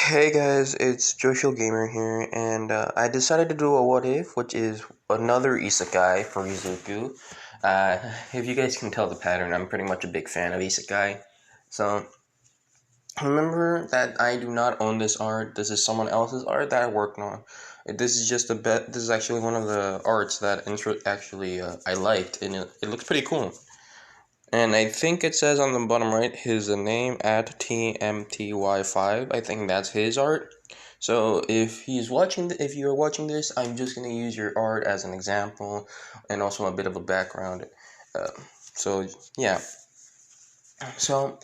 Hey guys, it's Joshua Gamer here, and I decided to do a what if, which is another isekai for izuku. If you guys can tell the pattern, I'm pretty much a big fan of isekai. So remember that I do not own this art. This is someone else's art that I worked on. This is just a bet. This is actually one of the arts that I liked, and it looks pretty cool. And I think it says on the bottom right his name at TMTY5. I think that's his art. So if you're watching this, I'm just gonna use your art as an example, and also a bit of a background. Uh, so yeah. So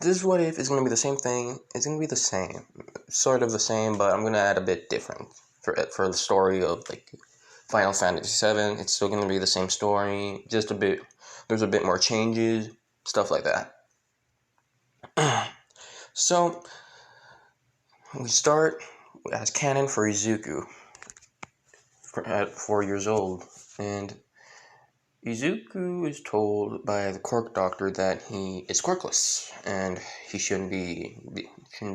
this what if is gonna be the same thing. It's gonna be the same, sort of the same, but I'm gonna add a bit different for the story of like Final Fantasy VII. It's still gonna be the same story, just a bit. There's a bit more changes, stuff like that. So we start as canon for Izuku at 4 years old, and Izuku is told by the quirk doctor that he is quirkless and he shouldn't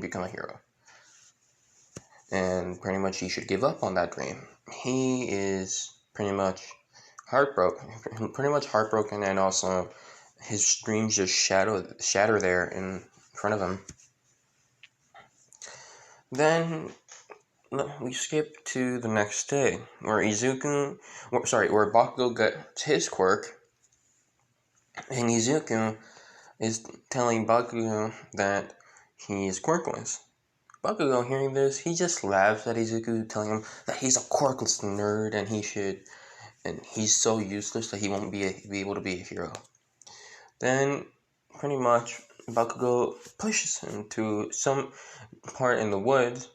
become a hero, and pretty much he should give up on that dream. He is pretty much heartbroken, and also his dreams just shatter there in front of him. Then we skip to the next day, where Bakugo gets his quirk, and Izuku is telling Bakugo that he is quirkless. Bakugo, hearing this, he just laughs at Izuku, telling him that he's a quirkless nerd and he's so useless that he won't be able to be a hero. Then, pretty much, Bakugo pushes him to some part in the woods,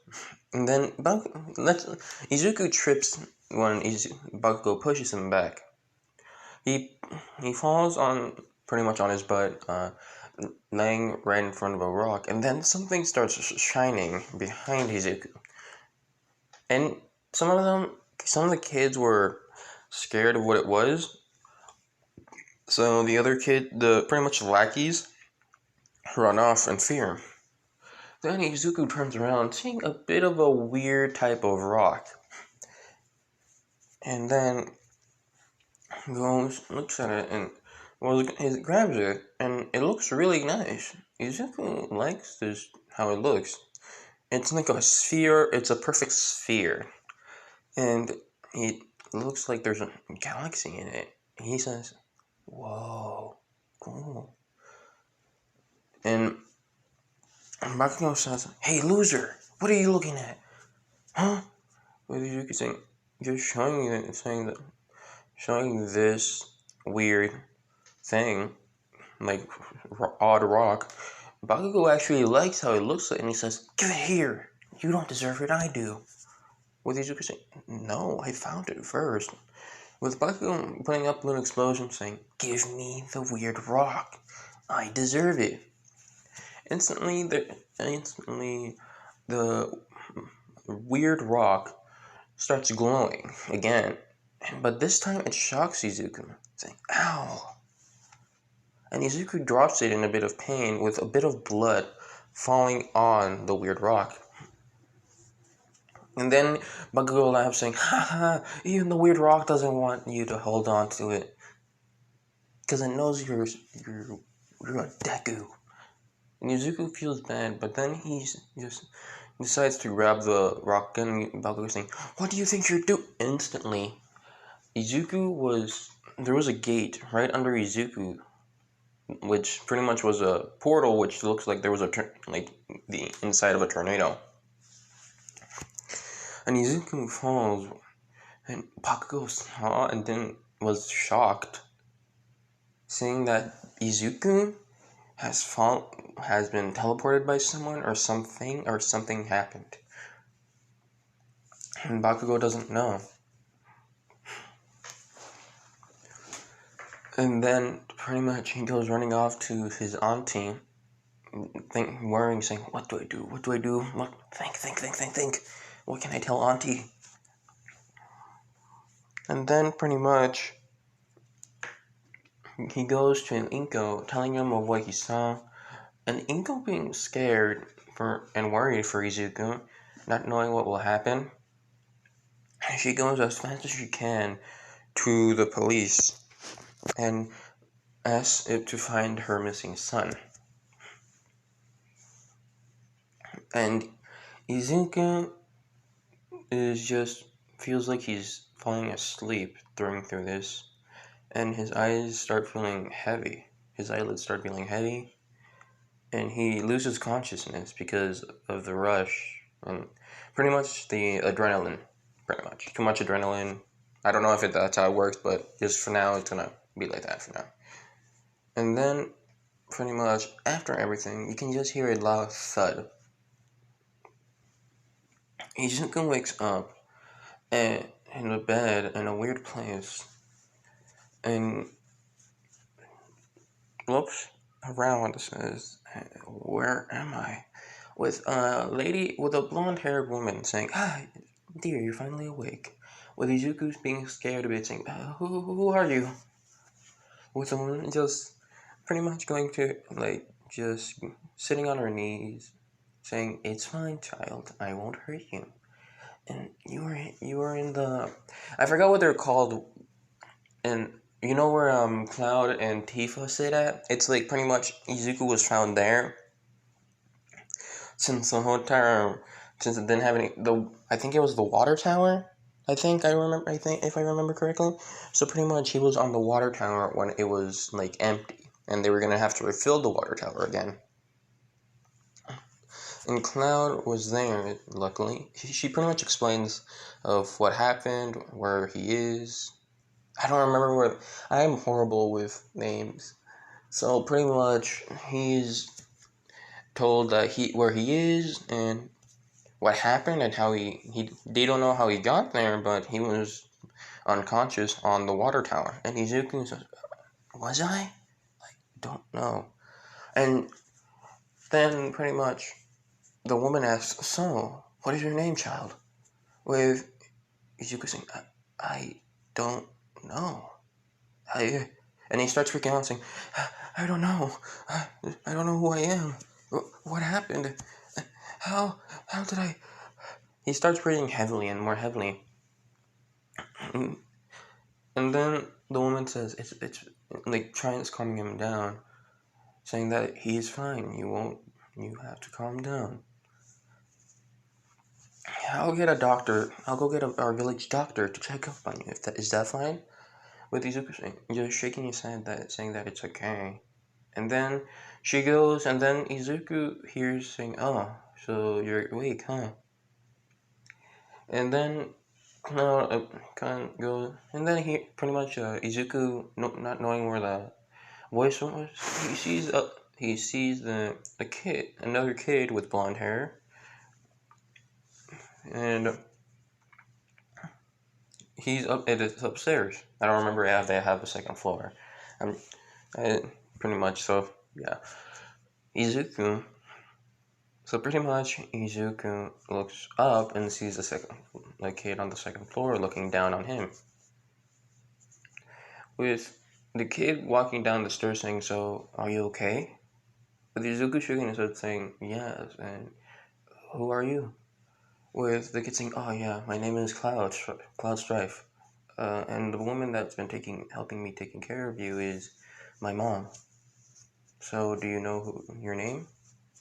and then Izuku trips when Bakugo pushes him back. He falls on pretty much on his butt, laying right in front of a rock, and then something starts shining behind Izuku. And some of the kids were scared of what it was. So the pretty much lackeys, run off in fear. Then Izuku turns around, seeing a bit of a weird type of rock, and then looks at it, and he grabs it, and it looks really nice. Izuku likes this how it looks. It's like a sphere. It's a perfect sphere, and it looks like there's a galaxy in it. He says, "Whoa, cool." And Bakugo says, "Hey, loser, what are you looking at? Huh?" What did you saying? Just showing this weird thing, like odd rock. Bakugo actually likes how it looks like, and he says, "Give it here. You don't deserve it. I do." With Izuku saying, "No, I found it first." With Bakugo putting up an explosion, saying, "Give me the weird rock. I deserve it." Instantly, the weird rock starts glowing again, but this time it shocks Izuku, saying, "Ow!" And Izuku drops it in a bit of pain, with a bit of blood falling on the weird rock. And then Bakugo laughs, saying, "Ha ha! Even the weird rock doesn't want you to hold on to it, because it knows you're a Deku." And Izuku feels bad, but then he just decides to grab the rock again. And Bakugo saying, "What do you think you're doing?" Instantly, there was a gate right under Izuku, which pretty much was a portal, which looks like there was like the inside of a tornado. And Izuku falls, and Bakugo saw and then was shocked, saying that Izuku has been teleported by someone or something happened. And Bakugo doesn't know. And then pretty much he goes running off to his auntie, worrying, saying, "What do I do? What do I do? What? Think. What can I tell auntie?" And then pretty much he goes to Inko, telling him of what he saw, and Inko, being scared, and worried for Izuku, not knowing what will happen. She goes as fast as she can to the police and asks it to find her missing son. And Izuku feels like he's falling asleep through this, and his eyes start feeling heavy. His eyelids start feeling heavy, and he loses consciousness because of the rush and pretty much the adrenaline. Pretty much too much adrenaline. I don't know if that's how it works, but just for now, it's gonna be like that for now. And then, pretty much after everything, you can just hear a loud thud. Izuku wakes up in a bed in a weird place and looks around and says, "Where am I?" With a lady with a blonde-haired woman saying, "Ah, dear, you're finally awake." With Izuku being scared a bit, saying, "Who are you?" With the woman just pretty much going to just sitting on her knees, saying, "It's fine, child. I won't hurt you." And you were in the, I forgot what they're called, and you know where Cloud and Tifa sit at? It's like pretty much Izuku was found there since the whole time, since it didn't have any I think it was the water tower. I think if I remember correctly. So pretty much he was on the water tower when it was like empty, and they were gonna have to refill the water tower again. And Cloud was there, luckily. She pretty much explains of what happened, where he is. I don't remember where. I am horrible with names. So pretty much he's told that where he is and what happened and how they don't know how he got there, but he was unconscious on the water tower. And Izuku says, "Was I? I don't know." And then pretty much the woman asks, "So, what is your name, child?" With Izuku saying, I don't know. And he starts freaking out saying, "I don't know. I don't know who I am. What happened? How did I?" He starts breathing heavily and more heavily. And then the woman says, it's like trying to calm him down, saying that he's fine. You have to calm down. I'll get a doctor. I'll go get our village doctor to check up on you. Is that fine? With Izuku saying, just shaking his head, saying that it's okay. And then she goes, and then Izuku hears saying, "Oh, so you're awake, huh?" And then kind of goes, and then he pretty much Izuku, not knowing where the voice was, he sees the another kid with blonde hair, and he's it's upstairs. I don't remember if they have a second floor. Pretty much, so yeah. Izuku. So pretty much, Izuku looks up and sees the kid on the second floor looking down on him. With the kid walking down the stairs saying, "So, are you okay?" With Izuku shaking his head saying, "Yes," and "Who are you?" With the kid saying, "Oh yeah, my name is Cloud Strife. And the woman that's been helping me taking care of you is my mom. So, do you know your name?"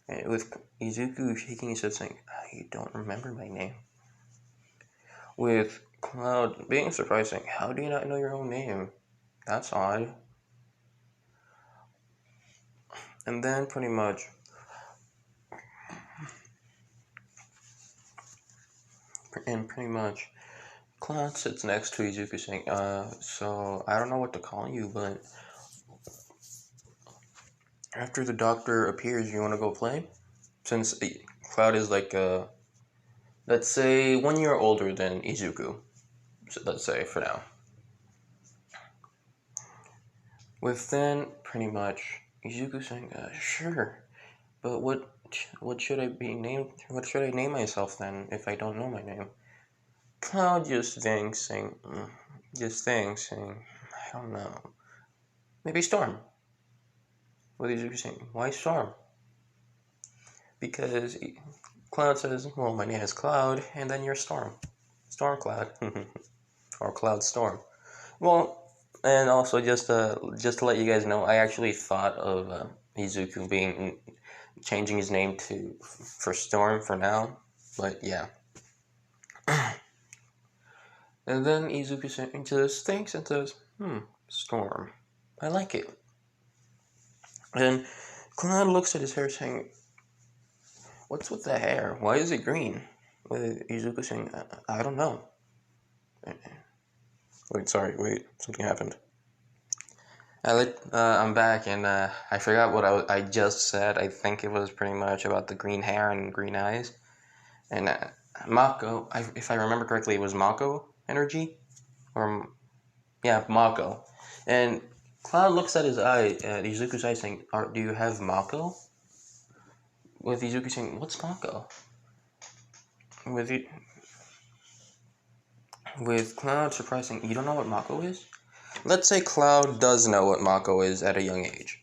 And with Izuku shaking his head saying, "I don't remember my name." With Cloud being surprised saying, "How do you not know your own name? That's odd." And then pretty much Cloud sits next to Izuku saying, so I don't know what to call you, but after the doctor appears, you want to go play?" Since Cloud is like, let's say 1 year older than Izuku, so let's say for now. With then pretty much Izuku saying, "Sure, but what should I be named? What should I name myself then if I don't know my name?" Cloud just thinks, saying, "I don't know, maybe Storm." With Izuku saying, "Why Storm?" because Cloud says, well, my name is Cloud, and then you're Storm. Storm Cloud. Or Cloud Storm. Well, and also just to let you guys know, I actually thought of Izuku changing his name for Storm for now, but yeah. And then Izuku just thinks and says, Storm. I like it. And Cloud looks at his hair saying, what's with the hair? Why is it green? With Izuku saying, I don't know. Wait, something happened. I'm back, and I forgot what I just said. I think it was pretty much about the green hair and green eyes. And Mako, if I remember correctly, it was Mako energy? Or, yeah, Mako. And Cloud looks at his eye, at Izuku's eye, saying, do you have Mako? With Izuku saying, what's Mako? With Cloud surprising, you don't know what Mako is? Let's say Cloud does know what Mako is at a young age.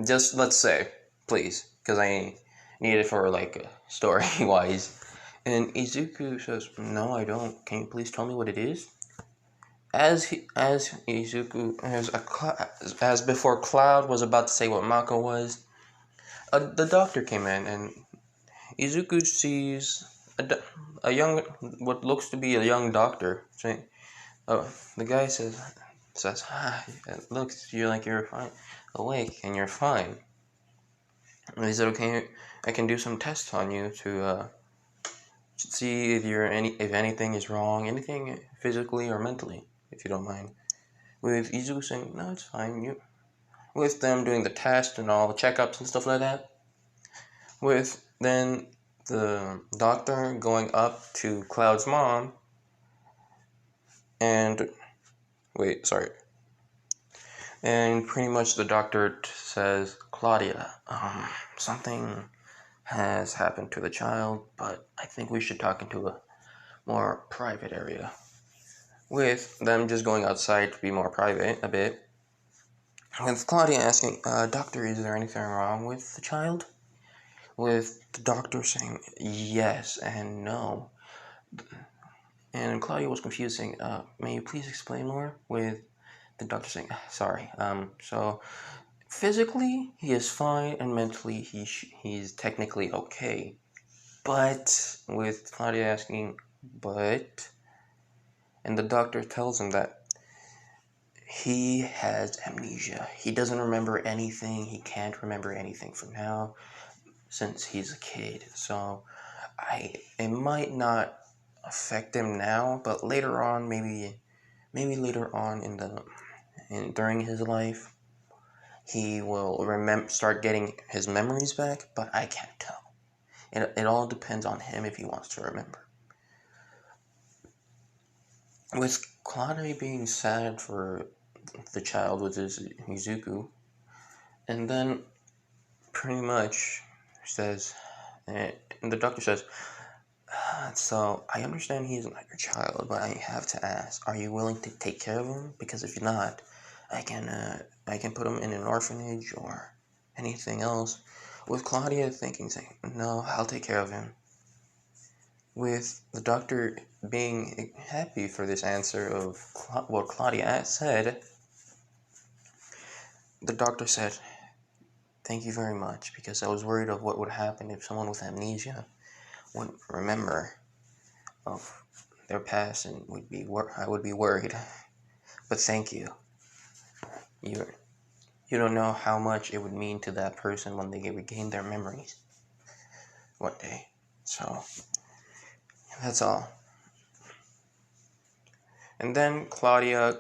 Just let's say, please, because I need it for like story-wise. And Izuku says, "No, I don't. Can you please tell me what it is?" As Izuku as before, Cloud was about to say what Mako was. The doctor came in, and Izuku sees a young, what looks to be a young doctor. Saying, the guy says, "Hi, it looks you're fine, awake, and you're fine." And he said, "Okay, I can do some tests on you to see if if anything is wrong, anything physically or mentally, if you don't mind." With Izuku saying, "No, it's fine." With them doing the test and all the checkups and stuff like that. With then the doctor going up to Cloud's mom and and pretty much the doctor says, "Claudia, something has happened to the child, but I think we should talk into a more private area." With them just going outside to be more private a bit. With Claudia asking, "Doctor, is there anything wrong with the child?" With the doctor saying yes and no. And Claudia was confused, saying, "May you please explain more?" With the doctor saying, "Sorry. So physically he is fine, and mentally he's technically okay." But with Claudia asking, "But," and the doctor tells him that he has amnesia. He doesn't remember anything. He can't remember anything from now since he's a kid. So it might not affect him now, but later on, maybe later on during his life, he will start getting his memories back. But I can't tell. It all depends on him if he wants to remember. With Claudia being sad for the child with his Izuku, and then pretty much says, and the doctor says, "So I understand he's not your child, but I have to ask: are you willing to take care of him? Because if you're not, I can put him in an orphanage or anything else." With Claudia saying, "No, I'll take care of him." With the doctor being happy for this answer of what Claudia said, the doctor said, "Thank you very much, because I was worried of what would happen if someone with amnesia wouldn't remember of their past, and I would be worried. But thank you. You don't know how much it would mean to that person when they regain their memories one day." So that's all. And then Claudia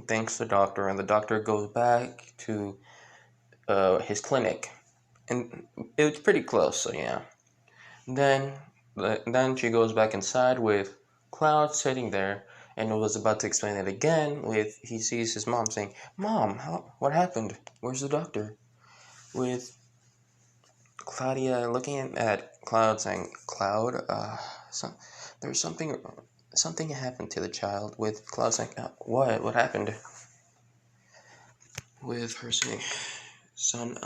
thanks the doctor, and the doctor goes back to his clinic, and it's pretty close. So yeah. Then she goes back inside with Cloud sitting there, and was about to explain it again. With he sees his mom saying, "Mom, what happened? Where's the doctor?" With Claudia looking at Cloud saying, "Cloud, there's something happened to the child." With Cloud saying, "What happened?" With her saying, "Son,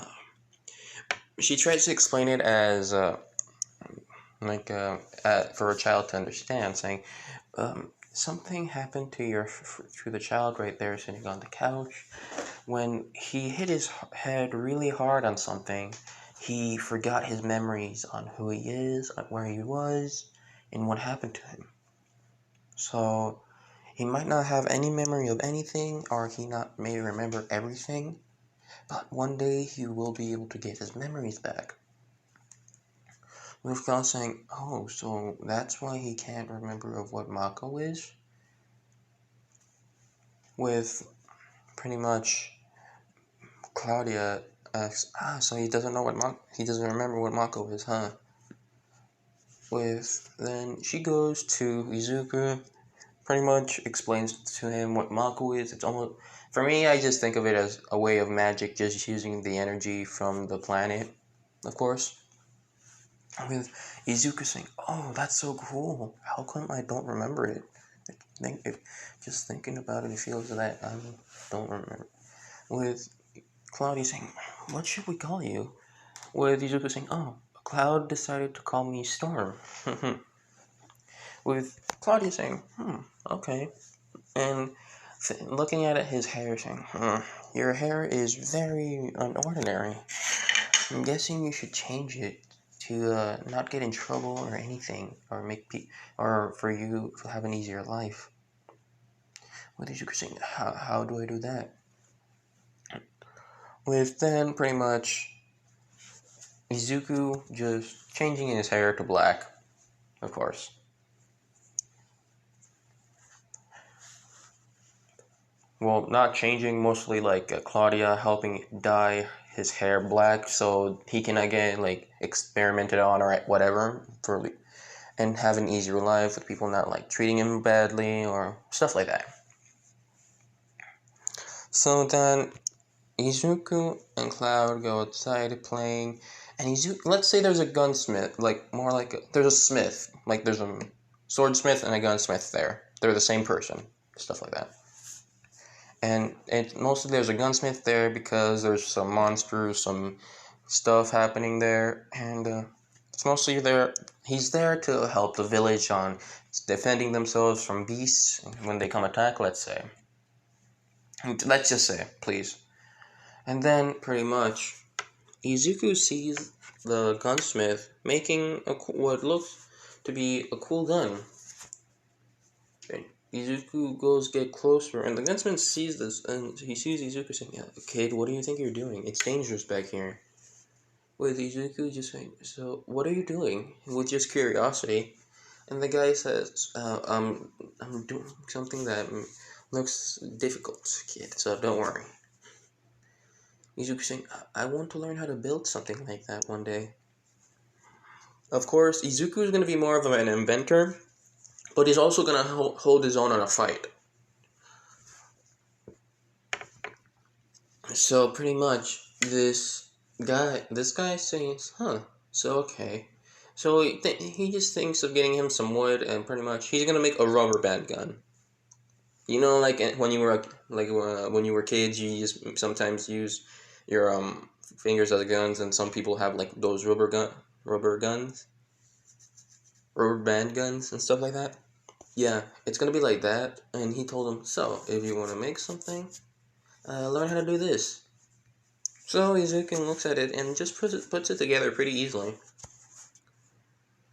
she tries to explain it as for a child to understand, saying, something happened to the child right there sitting on the couch. When he hit his head really hard on something, he forgot his memories on who he is, where he was, and what happened to him. So he might not have any memory of anything, or he not may remember everything, but one day he will be able to get his memories back. With God saying, oh, so that's why he can't remember of what Mako is? With pretty much Claudia asks, so he doesn't know he doesn't remember what Mako is, huh? Then she goes to Izuku, pretty much explains to him what Mako is. It's almost, for me, I just think of it as a way of magic, just using the energy from the planet, of course. With Izuku saying, oh, that's so cool. How come I don't remember it? Just thinking about it, it feels that I don't remember. With Claudia saying, what should we call you? With Izuku saying, oh, Cloud decided to call me Storm. With Claudia saying, okay. And looking at his hair saying, your hair is very unordinary. I'm guessing you should change it to not get in trouble or anything, or for you to have an easier life. With Izuku saying, how do I do that? With then pretty much Izuku just changing his hair to black, of course. Well, not changing, mostly like Claudia helping dye his hair black so he can again like experiment it on or whatever and have an easier life with people not like treating him badly or stuff like that. So then Izuku and Cloud go outside playing, and let's say there's a gunsmith, there's a smith, like there's a swordsmith and a gunsmith there. They're the same person, stuff like that. And mostly there's a gunsmith there because there's some monsters, some stuff happening there, and it's mostly there. He's there to help the village on defending themselves from beasts when they come attack, let's say. Let's just say, please. And then, pretty much, Izuku sees the gunsmith making what looks to be a cool gun. And Izuku goes get closer, and the gunsmith sees this, and he sees Izuku saying, yeah, kid, what do you think you're doing? It's dangerous back here. With Izuku just saying, so, what are you doing? With just curiosity. And the guy says, I'm doing something that looks difficult, kid, so don't worry. Izuku saying, I want to learn how to build something like that one day. Of course, Izuku is going to be more of an inventor, but he's also going to hold his own on a fight. So pretty much, this guy says, so okay. So he just thinks of getting him some wood, and pretty much he's going to make a rubber band gun. You know, like when you were kids, you just sometimes use your fingers as guns, and some people have like those rubber guns, rubber band guns, and stuff like that. Yeah, it's gonna be like that. And he told him, so if you want to make something, learn how to do this. So Izuku looks at it and just puts it together pretty easily.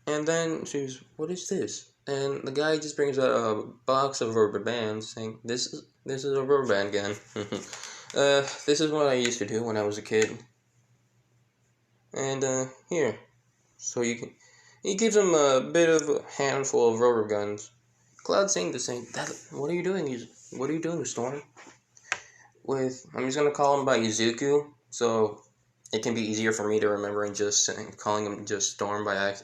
And then she's, what is this? And the guy just brings out a box of rubber bands, saying, this is a rubber band gun. This is what I used to do when I was a kid. And here, so he gives him a bit of a handful of rubber guns. Cloud saying the same. What are you doing? What are you doing, Storm? I'm just gonna call him by Izuku, so it can be easier for me to remember and just calling him just Storm by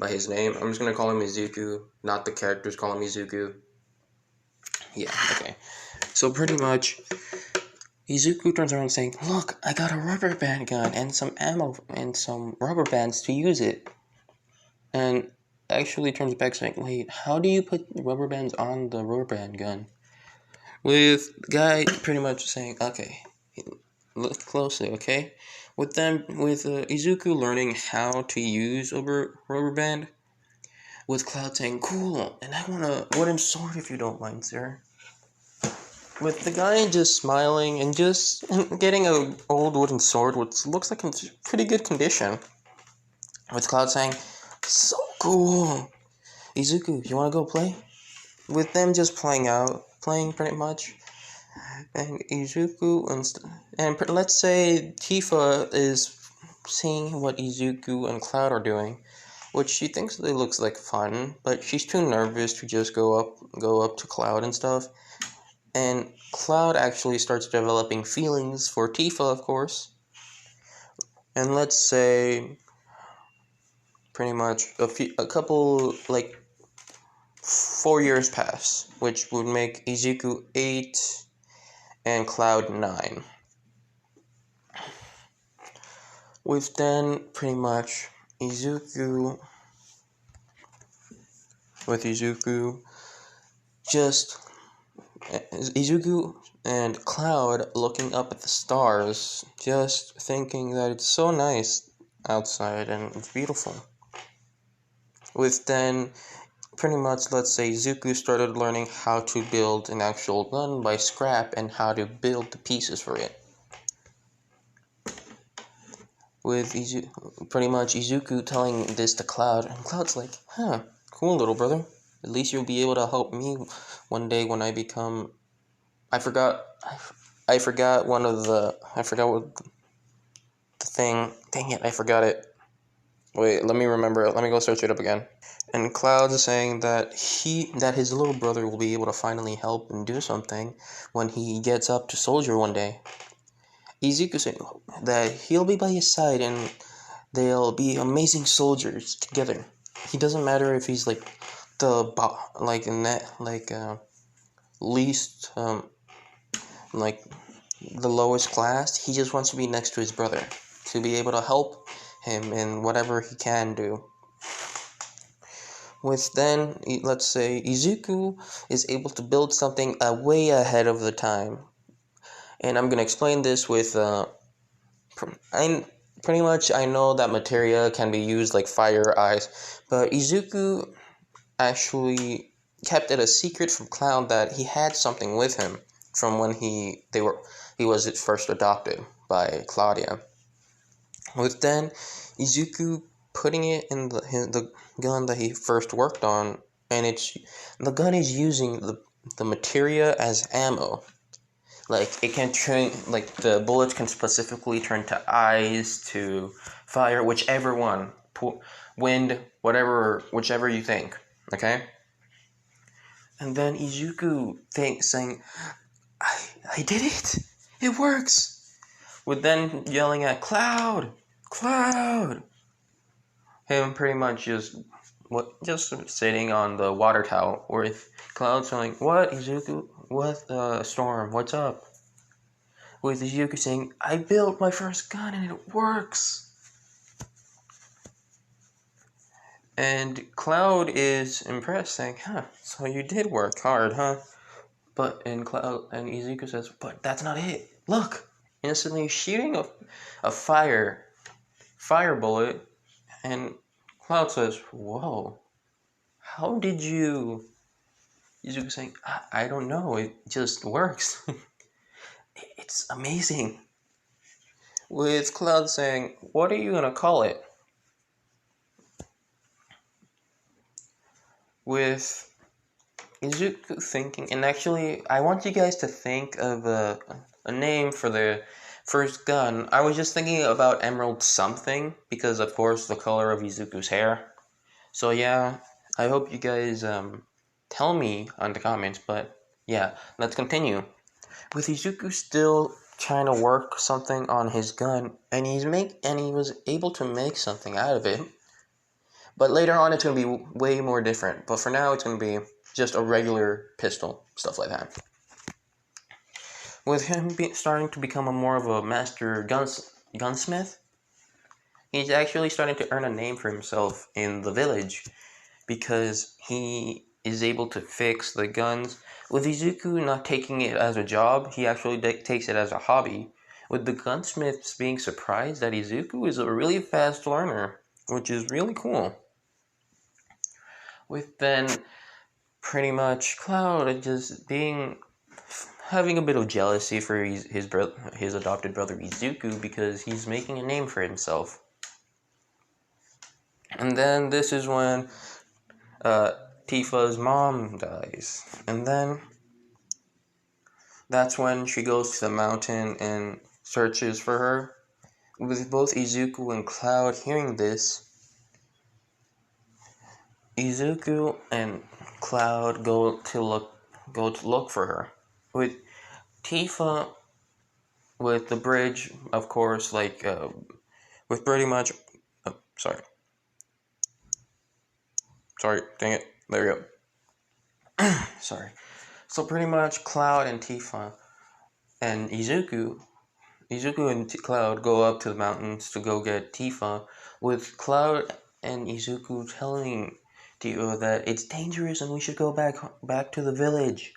his name. I'm just gonna call him Izuku, not the characters call him Izuku. Yeah, okay. So pretty much, Izuku turns around saying, look, I got a rubber band gun and some ammo and some rubber bands to use it. And actually turns back saying, wait, how do you put rubber bands on the rubber band gun? With the guy pretty much saying, okay, look closely, okay? With Izuku learning how to use a rubber band, with Cloud saying, "Cool, and I want a wooden sword if you don't mind, sir." With the guy just smiling and just getting a old wooden sword, which looks like it's in pretty good condition. With Cloud saying, "So cool, Izuku, you want to go play?" With them just playing pretty much, and Izuku and let's say Tifa is seeing what Izuku and Cloud are doing, which she thinks it looks like fun, but she's too nervous to just go up to Cloud and stuff. And Cloud actually starts developing feelings for Tifa, of course. And let's say pretty much a couple like 4 years pass, which would make Izuku 8 and Cloud 9. With then pretty much Izuku with just Izuku and Cloud looking up at the stars, just thinking that it's so nice outside and it's beautiful. With then pretty much, let's say Izuku started learning how to build an actual gun by scrap and how to build the pieces for it. With pretty much Izuku telling this to Cloud, and Cloud's like, "Huh, cool, little brother. At least you'll be able to help me one day when I become." I forgot. I forgot one of the. I forgot what the thing. Dang it! I forgot it. Wait, let me remember it. Let me go search it up again. And Cloud is saying that his little brother will be able to finally help and do something when he gets up to soldier one day. Izuku saying that he'll be by his side and they'll be amazing soldiers together. He doesn't matter if he's like least like the lowest class. He just wants to be next to his brother to be able to help him in whatever he can do. With then, let's say Izuku is able to build something way ahead of the time, and I'm gonna explain this with I pretty much I know that materia can be used like fire, ice, but Izuku actually kept it a secret from Cloud that he had something with him from when he was first adopted by Claudia. With then Izuku putting it in the gun that he first worked on, and the gun is using the materia as ammo. Like it can turn, like the bullets can specifically turn to ice, to fire, whichever one, wind, whichever you think. Okay. And then Izuku saying, I did it! It works! With then yelling at Cloud! Cloud! Him pretty much just sitting on the water tower with Cloud saying, "What, Izuku? What, Storm? What's up?" With Izuku saying, "I built my first gun and it works!" And Cloud is impressed, saying, "Huh, so you did work hard, huh?" But Izuku says, "But that's not it. Look!" Instantly shooting a fire bullet, and Cloud says, "Whoa, how did you?" Izuku saying, I don't know, it just works." It's amazing. With Cloud saying, "What are you gonna call it?" With Izuku thinking, and actually, I want you guys to think of a name for the first gun. I was just thinking about Emerald something, because of course the color of Izuku's hair. So yeah, I hope you guys tell me on the comments, but yeah, let's continue. With Izuku still trying to work something on his gun, and he was able to make something out of it. But later on, it's gonna be way more different. But for now, it's gonna be just a regular pistol, stuff like that. With him starting to become more of a master gunsmith, he's actually starting to earn a name for himself in the village because he is able to fix the guns. With Izuku not taking it as a job, he actually takes it as a hobby, with the gunsmiths being surprised that Izuku is a really fast learner, which is really cool. With then pretty much Cloud just having a bit of jealousy for his adopted brother Izuku because he's making a name for himself. And then this is when Tifa's mom dies. And then that's when she goes to the mountain and searches for her. With both Izuku and Cloud hearing this, Izuku and Cloud go to look for her. With Tifa with the bridge, of course, with pretty much sorry, dang it, there we go. Sorry. So pretty much Cloud and Tifa and Izuku and Cloud go up to the mountains to go get Tifa, with Cloud and Izuku telling Tifa that it's dangerous and we should go back to the village.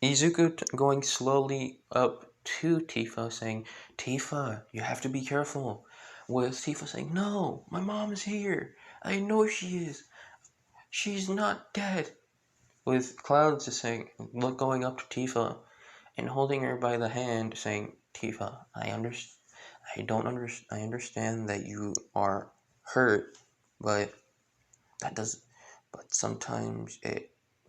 Izuku going slowly up to Tifa saying, Tifa, you have to be careful. With Tifa saying, no, my mom is here. I know she is. She's not dead. With Cloud just saying, going up to Tifa and holding her by the hand, saying, Tifa, I understand that you are hurt, but sometimes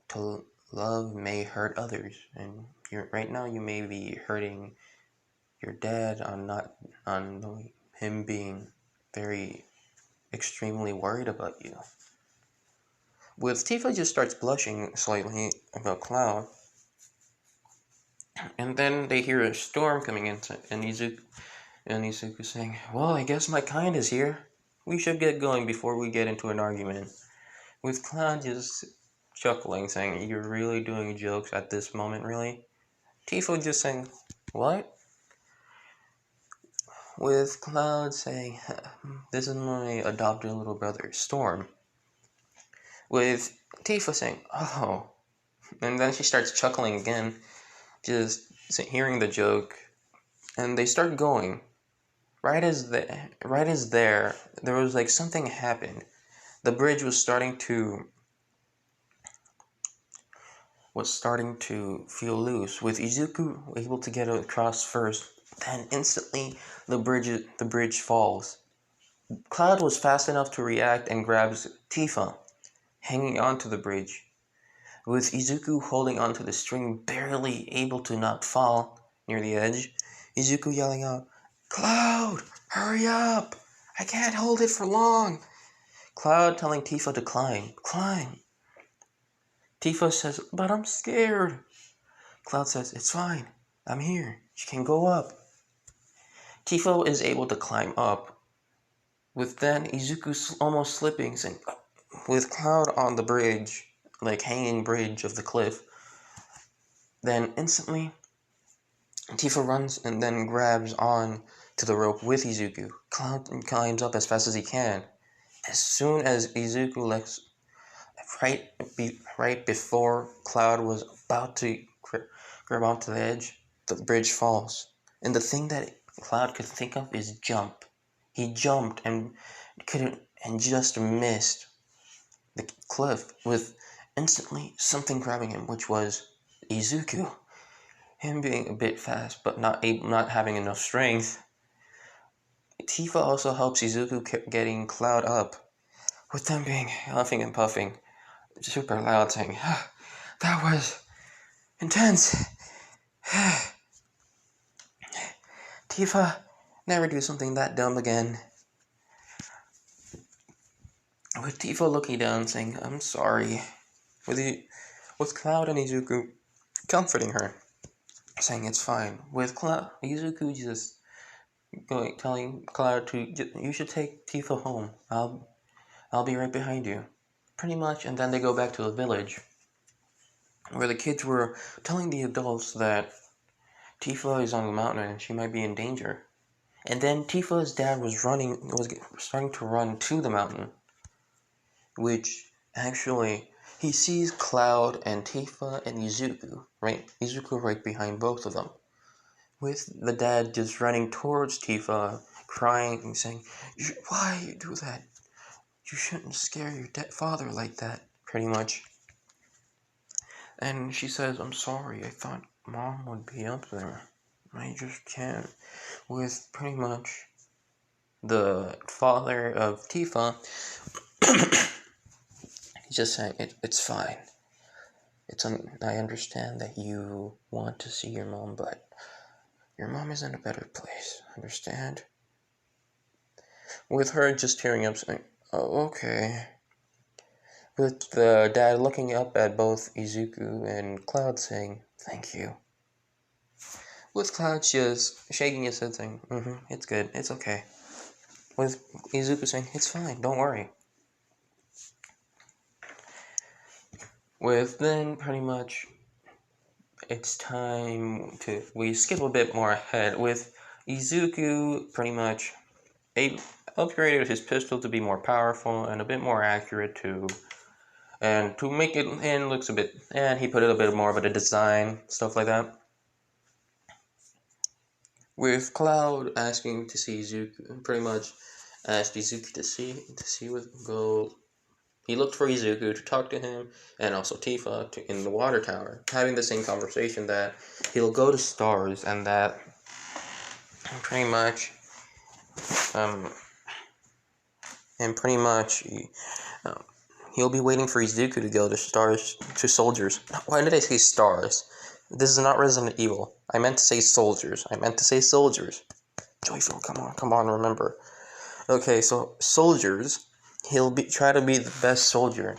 to love may hurt others, and right now you may be hurting your dad on him being very extremely worried about you. With Tifa just starts blushing slightly about Cloud, and then they hear a storm coming in, and Izuku saying, well, I guess my kind is here. We should get going before we get into an argument. With Cloud just chuckling, saying, you're really doing jokes at this moment, really? Tifa just saying, what? With Cloud saying, this is my adopted little brother, Storm. With Tifa saying, oh. And then she starts chuckling again, just hearing the joke. And they start going. Right as there was like something happened. The bridge was starting to feel loose, with Izuku able to get across first. Then instantly the bridge falls. Cloud was fast enough to react and grabs Tifa, hanging onto the bridge, with Izuku holding onto the string, barely able to not fall near the edge. Izuku yelling out, Cloud, hurry up! I can't hold it for long! Cloud telling Tifa to climb. Tifa says, but I'm scared. Cloud says, it's fine, I'm here, you can go up. Tifa is able to climb up, with then Izuku almost slipping, saying, with Cloud on the bridge, like hanging bridge of the cliff. Then instantly, Tifa runs and then grabs on to the rope with Izuku. Cloud climbs up as fast as he can. As soon as Izuku lets right before Cloud was about to grab onto the edge, the bridge falls. And the thing that Cloud could think of is jump. He jumped and just missed the cliff, with instantly something grabbing him, which was Izuku. Him being a bit fast, but not having enough strength. Tifa also helps Izuku getting Cloud up, with them being huffing and puffing, super loud, saying, that was intense. Tifa, never do something that dumb again. With Tifa looking down, saying, I'm sorry. With Cloud and Izuku comforting her, saying it's fine. With Izuku just telling Cloud you should take Tifa home. I'll be right behind you. Pretty much, and then they go back to the village, where the kids were telling the adults that Tifa is on the mountain and she might be in danger. And then Tifa's dad was starting to run to the mountain, which actually he sees Cloud and Tifa and Izuku right behind both of them. with the dad just running towards Tifa, crying and saying, "Why you do that? You shouldn't scare your father like that," pretty much. And she says, "I'm sorry, I thought Mom would be up there. I just can't." With pretty much the father of Tifa, he's just saying, it's fine. I understand that you want to see your mom, but your mom is in a better place, understand? With her just tearing up, saying, "Oh, okay." With the dad looking up at both Izuku and Cloud saying, "Thank you." With Cloud just shaking his head saying, "It's good, it's okay." With Izuku saying, "It's fine, don't worry." With then pretty much it's time to we skip a bit more ahead with Izuku pretty much upgraded his pistol to be more powerful and a bit more accurate too, and to make it and looks a bit, and he put it a bit more of a design, stuff like that. With Cloud asking to see Izuku, pretty much asked Izuku to see what go. He looked for Izuku to talk to him, and also Tifa in the water tower, having the same conversation that he'll go to stars, and that pretty much, and pretty much, he'll be waiting for Izuku to go to stars, to soldiers. Why did I say stars? This is not Resident Evil. I meant to say soldiers. Joyful, come on, remember. Okay, so soldiers, he'll try to be the best soldier,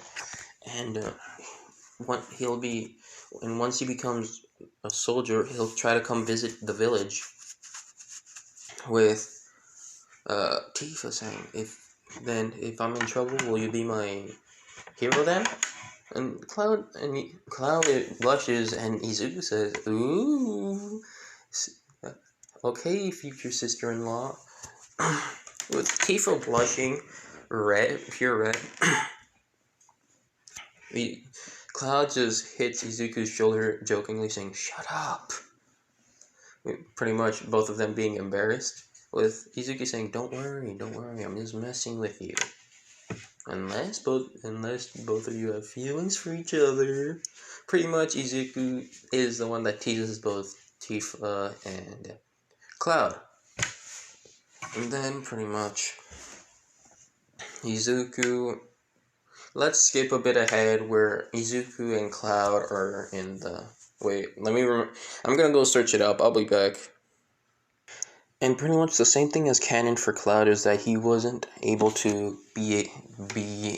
and once he becomes a soldier, he'll try to come visit the village. With Tifa saying, if I'm in trouble, will you be my hero then?" And Cloud blushes, and Izuku says, "Ooh, okay, future sister-in-law." With Tifa blushing, pure red, Cloud just hits Izuku's shoulder jokingly, saying, "Shut up." Pretty much both of them being embarrassed. With Izuku saying, don't worry, I'm just messing with you. Unless both of you have feelings for each other." Pretty much Izuku is the one that teases both Tifa and Cloud. And then pretty much Izuku, let's skip a bit ahead where Izuku and Cloud are in the, I'm gonna go search it up, I'll be back. And pretty much the same thing as canon for Cloud is that he wasn't able to be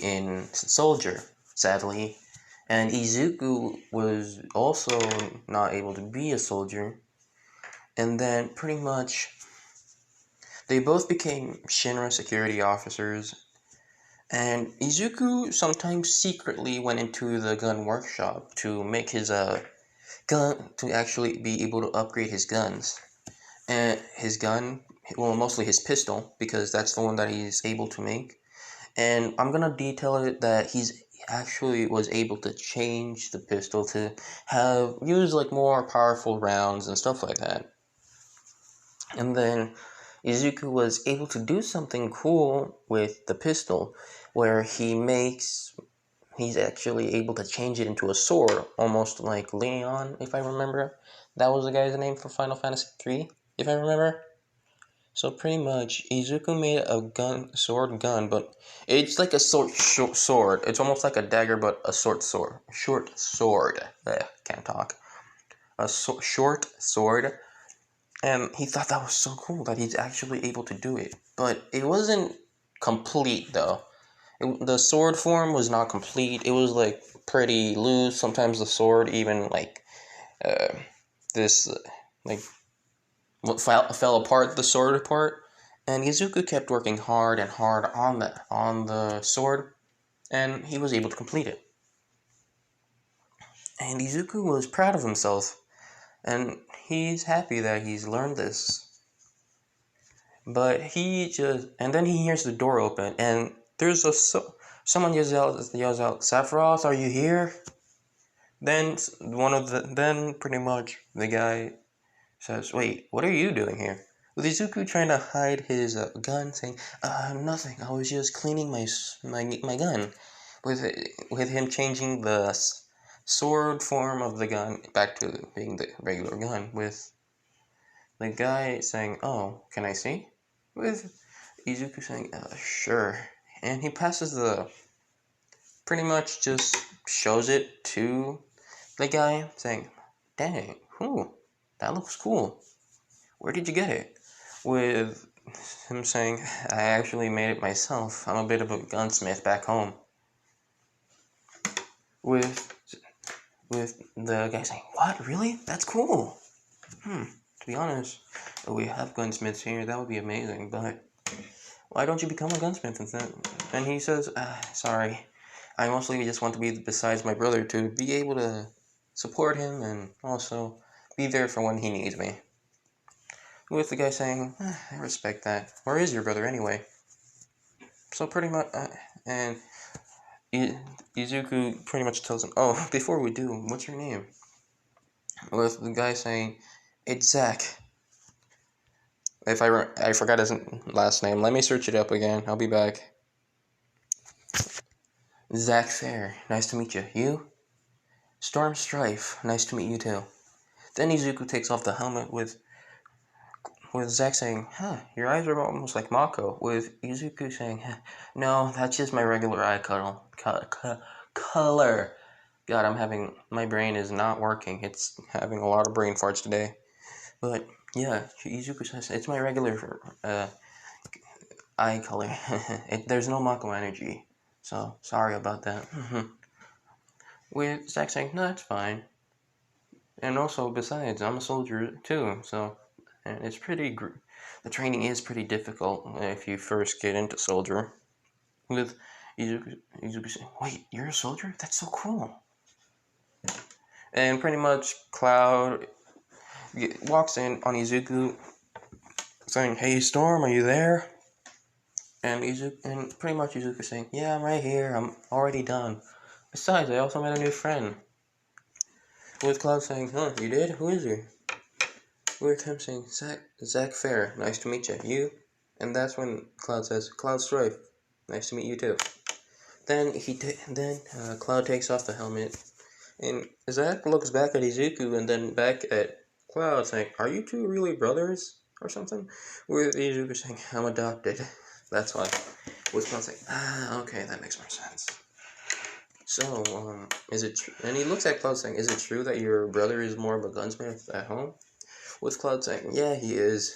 in Soldier, sadly. And Izuku was also not able to be a soldier. And then pretty much they both became Shinra security officers. And Izuku sometimes secretly went into the gun workshop to make his gun, to actually be able to upgrade his guns. And his gun, well, mostly his pistol, because that's the one that he's able to make. And I'm gonna detail it that he's actually was able to change the pistol to use like more powerful rounds and stuff like that. And then Izuku was able to do something cool with the pistol, where he's actually able to change it into a sword, almost like Leon, if I remember. That was the guy's name for Final Fantasy III, if I remember. So pretty much, Izuku made a sword gun, but it's like a short sword. It's almost like a dagger, but a short sword. Can't talk. Short sword. And he thought that was so cool that he's actually able to do it. But it wasn't complete, though. The sword form was not complete. It was, like, pretty loose. Sometimes the sword even, like, fell apart, the sword apart. And Izuku kept working hard and hard on the sword, and he was able to complete it. And Izuku was proud of himself, and he's happy that he's learned this. But and then he hears the door open, and there's someone yells out, "Sephiroth, are you here?" Then pretty much the guy says, "Wait, what are you doing here?" With Izuku trying to hide his gun, saying, "Nothing. I was just cleaning my gun." With him changing the sword form of the gun back to being the regular gun. With the guy saying, "Oh, can I see?" With Izuku saying, "Sure." And he passes pretty much just shows it to the guy, saying, "Dang, that looks cool. Where did you get it?" With him saying, "I actually made it myself. I'm a bit of a gunsmith back home." With the guy saying, "What? Really? That's cool. To be honest, if we have gunsmiths here, that would be amazing, but why don't you become a gunsmith instead?" And he says, "Sorry. I mostly just want to be besides my brother to be able to support him and also be there for when he needs me." With the guy saying, "I respect that. Where is your brother anyway?" So pretty much, and Izuku pretty much tells him, "Oh, before we do, what's your name?" With the guy saying, "It's Zach." If I forgot his last name, let me search it up again. I'll be back. Zach Fair, nice to meet you. You? Storm Strife, nice to meet you too. Then Izuku takes off the helmet with Zack saying, your eyes are almost like Mako. With Izuku saying, no, that's just my regular eye color. God, my brain is not working. It's having a lot of brain farts today. But, yeah, Izuku says, it's my regular eye color. There's no Mako energy. So, sorry about that. With Zack saying, no, that's fine. And also, besides, I'm a soldier too, so and it's the training is pretty difficult if you first get into soldier. With Izuku saying, "Wait, you're a soldier? That's so cool!" And pretty much Cloud walks in on Izuku, saying, "Hey, Storm, are you there?" And pretty much Izuku saying, "Yeah, I'm right here. I'm already done. Besides, I also met a new friend." With Cloud saying, you did? Who is he?" With him saying, Zach Fair, nice to meet you. You?" And that's when Cloud says, "Cloud Strife, nice to meet you too." Then Cloud takes off the helmet, and Zach looks back at Izuku and then back at Cloud, saying, "Are you two really brothers or something?" With Izuku saying, "I'm adopted. That's why." With Cloud saying, okay, that makes more sense. So, is it true? And he looks at Cloud saying, "Is it true that your brother is more of a gunsmith at home?" With Cloud saying, "Yeah, he is.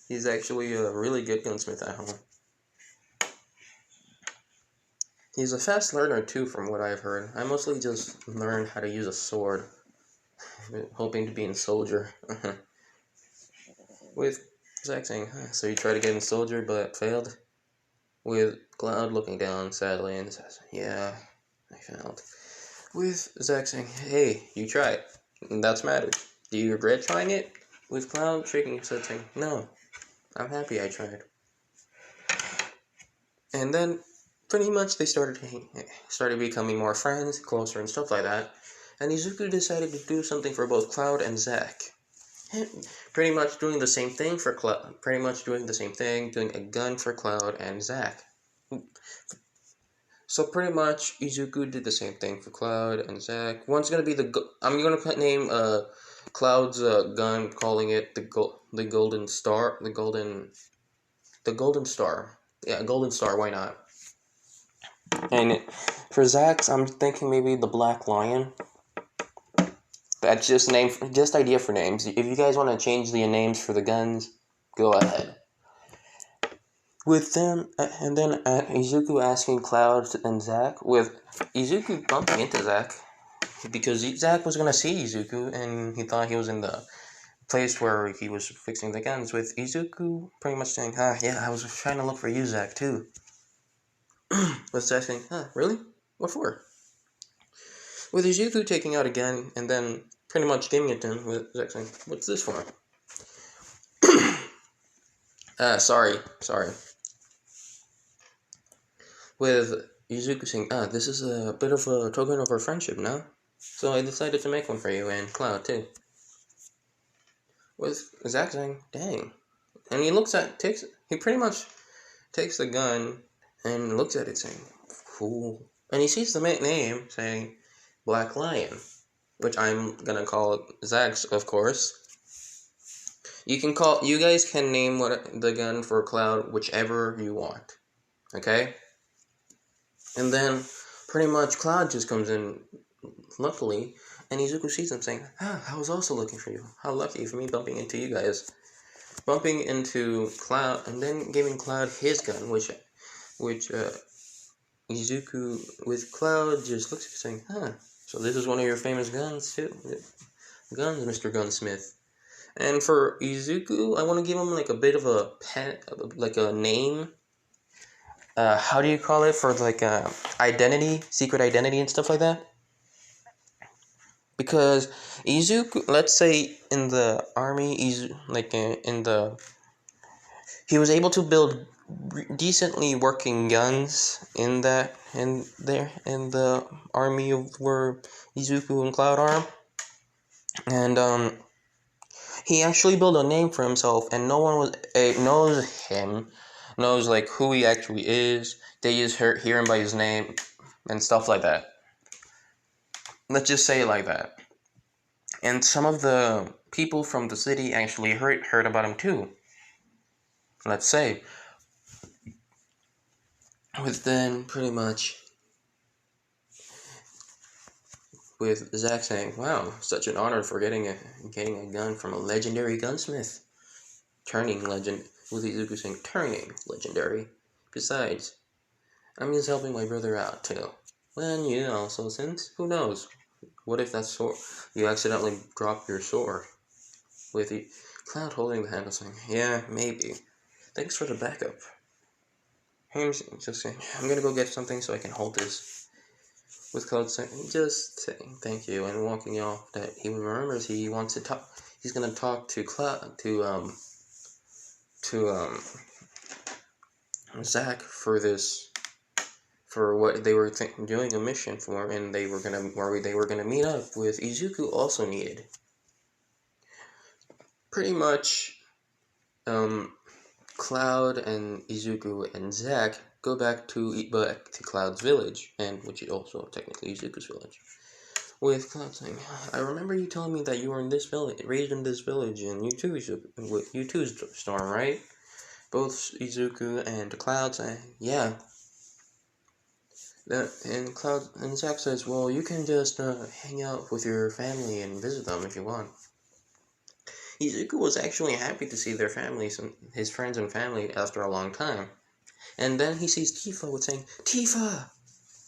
He's actually a really good gunsmith at home. He's a fast learner too, from what I've heard. I mostly just learned how to use a sword, hoping to be in soldier." With Zack saying, "So you tried to get in soldier but failed?" With Cloud looking down sadly and says, "Yeah, I failed." With Zack saying, "Hey, you tried. And that's matters. Do you regret trying it?" With Cloud shaking his head saying, "No, I'm happy I tried." And then pretty much they started becoming more friends, closer and stuff like that. And Izuku decided to do something for both Cloud and Zack. Pretty much doing the same thing for Cloud. Pretty much doing the same thing, doing a gun for Cloud and Zack. So pretty much Izuku did the same thing for Cloud and Zack. One's gonna be I'm gonna name Cloud's gun, calling it the Golden Star, the Golden Star. Yeah, Golden Star. Why not? And for Zack's, I'm thinking maybe the Black Lion. That's just idea for names. If you guys want to change the names for the guns, go ahead. With them, and then Izuku asking Cloud and Zack, with Izuku bumping into Zack, because Zack was gonna see Izuku, and he thought he was in the place where he was fixing the guns. With Izuku pretty much saying, yeah, I was trying to look for you, Zack, too. With Zack saying, really? What for? With Izuku taking out a gun, and then pretty much giving it to him, with Zack saying, what's this for? Sorry. With Izuku saying, this is a bit of a token of our friendship, no? So I decided to make one for you, and Cloud, too. With Zack saying, "Dang," and he pretty much takes the gun and looks at it saying, "Cool," and he sees the name saying Black Lion, which I'm gonna call it Zack's, of course. You guys can name the gun for Cloud whichever you want, okay? And then pretty much Cloud just comes in, luckily, and Izuku sees him saying, I was also looking for you. How lucky for me bumping into you guys. Bumping into Cloud, and then giving Cloud his gun, which Izuku, with Cloud, just looks at him saying, so this is one of your famous guns, too? Guns, Mr. Gunsmith. And for Izuku, I want to give him like a bit of a pet, like a name. How do you call it, for like identity, secret identity and stuff like that? Because Izuku, let's say in the army, he was able to build decently working guns in the army of where Izuku and Cloud are, and he actually built a name for himself, and no one knows like who he actually is. They just hear him by his name and stuff like that. Let's just say it like that. And some of the people from the city actually heard about him too. Let's say. With then pretty much with Zack saying, "Wow, such an honor for getting a gun from a legendary gunsmith." Turning legend, with Izuku saying, "Turning legendary." Besides, I'm just helping my brother out too. When you also, since who knows? What if that sword, you accidentally drop your sword? With the Cloud holding the handle saying, "Yeah, maybe. Thanks for the backup." Him just saying, "I'm gonna go get something so I can hold this." With Cloud saying, just saying thank you and walking off, that he remembers he wants to talk. He's gonna talk to Cloud to Zack for what they were doing a mission for, and they were gonna meet up with. Izuku also needed. Pretty much, Cloud and Izuku and Zack go back to Cloud's village, and which is also technically Izuku's village. With Cloud saying, "I remember you telling me that you were in this village, raised in this village, and you too, Storm, right?" Both Izuku and Cloud saying, "Yeah." And Zack says, "Well, you can just hang out with your family and visit them if you want." Izuku was actually happy to see their families and his friends and family after a long time. And then he sees Tifa with saying, "Tifa!"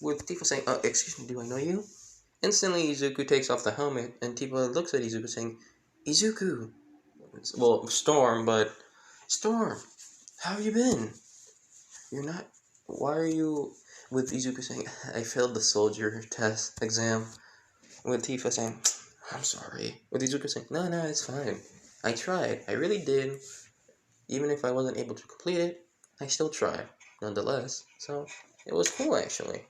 With Tifa saying, "Excuse me, do I know you?" Instantly, Izuku takes off the helmet, and Tifa looks at Izuku saying, "Izuku!" Well, Storm, but Storm, how have you been? You're not. Why are you? With Izuku saying, "I failed the soldier test exam." With Tifa saying, "I'm sorry." With Izuku saying, No, it's fine. I tried. I really did. Even if I wasn't able to complete it, I still tried, nonetheless. So, it was cool, actually.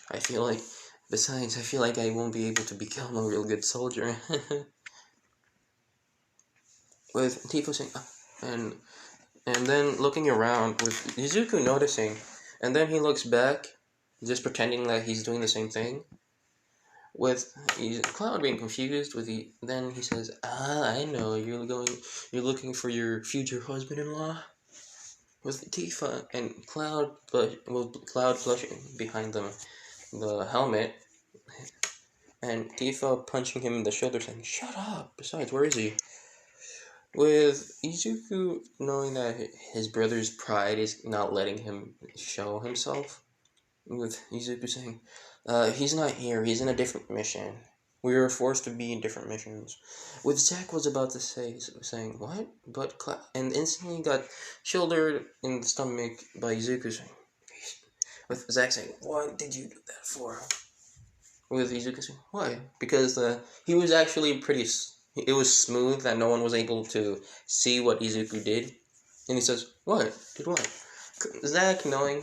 I feel like I won't be able to become a real good soldier. With Tifa saying, and then looking around, with Izuku noticing, and then he looks back, just pretending that he's doing the same thing. With Cloud being confused, then he says, I know, you're looking for your future husband-in-law? With Tifa and Cloud blushing behind the helmet, and Tifa punching him in the shoulder saying, "Shut up! Besides, where is he?" With Izuku knowing that his brother's pride is not letting him show himself. With Izuku saying, "He's not here, he's in a different mission. We were forced to be in different missions." With Zack was about to saying, "What?" But and instantly got shouldered in the stomach by Izuku saying, with Zack saying, "What did you do that for?" With Izuku saying, "Why?" Because he was actually it was smooth that no one was able to see what Izuku did. And he says, "What? Did what?" Zack, knowing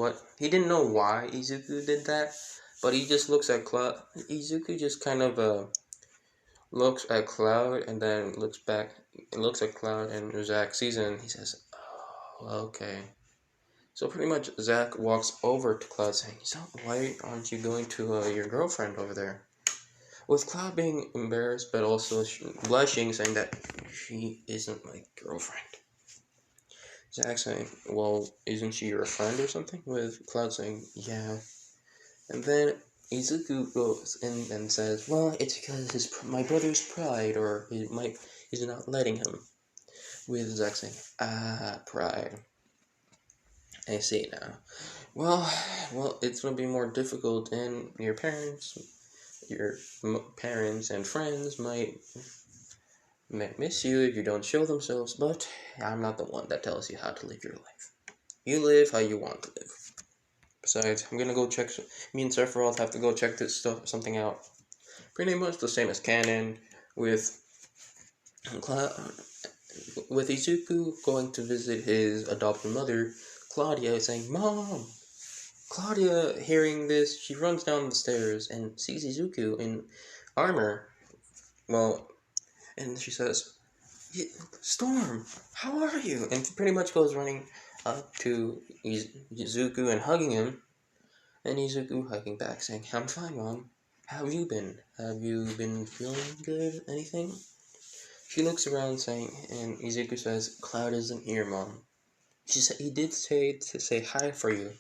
what he didn't know why Izuku did that, but he just looks at Izuku just kind of looks at Cloud and then looks back. Looks at Cloud and Zack sees it and he says, "Oh, okay." So pretty much Zack walks over to Cloud saying, "So why aren't you going to your girlfriend over there?" With Cloud being embarrassed but also blushing, saying that she isn't my girlfriend. Zack saying, "Well, isn't she your friend or something?" With Cloud saying, "Yeah." And then Izuku goes in and says, "Well, it's because my brother's pride, or he's not letting him." With Zack saying, "Ah, pride. I see now. Well, it's gonna be more difficult, and your parents and friends might miss you if you don't show themselves. But I'm not the one that tells you how to live your life. You live how you want to live." Besides, I'm gonna go check. Me and Sephiroth have to go check something out. Pretty much the same as canon, with with Izuku going to visit his adopted mother, Claudia, is saying, "Mom!" Claudia, hearing this, she runs down the stairs and sees Izuku in armor. Well, and she says, "Storm, how are you?" And pretty much goes running up to Izuku and hugging him. And Izuku hugging back, saying, "I'm fine, Mom. How have you been? Have you been feeling good? Anything?" She looks around, saying, and Izuku says, "Cloud isn't here, Mom." She said he did say to say hi for you.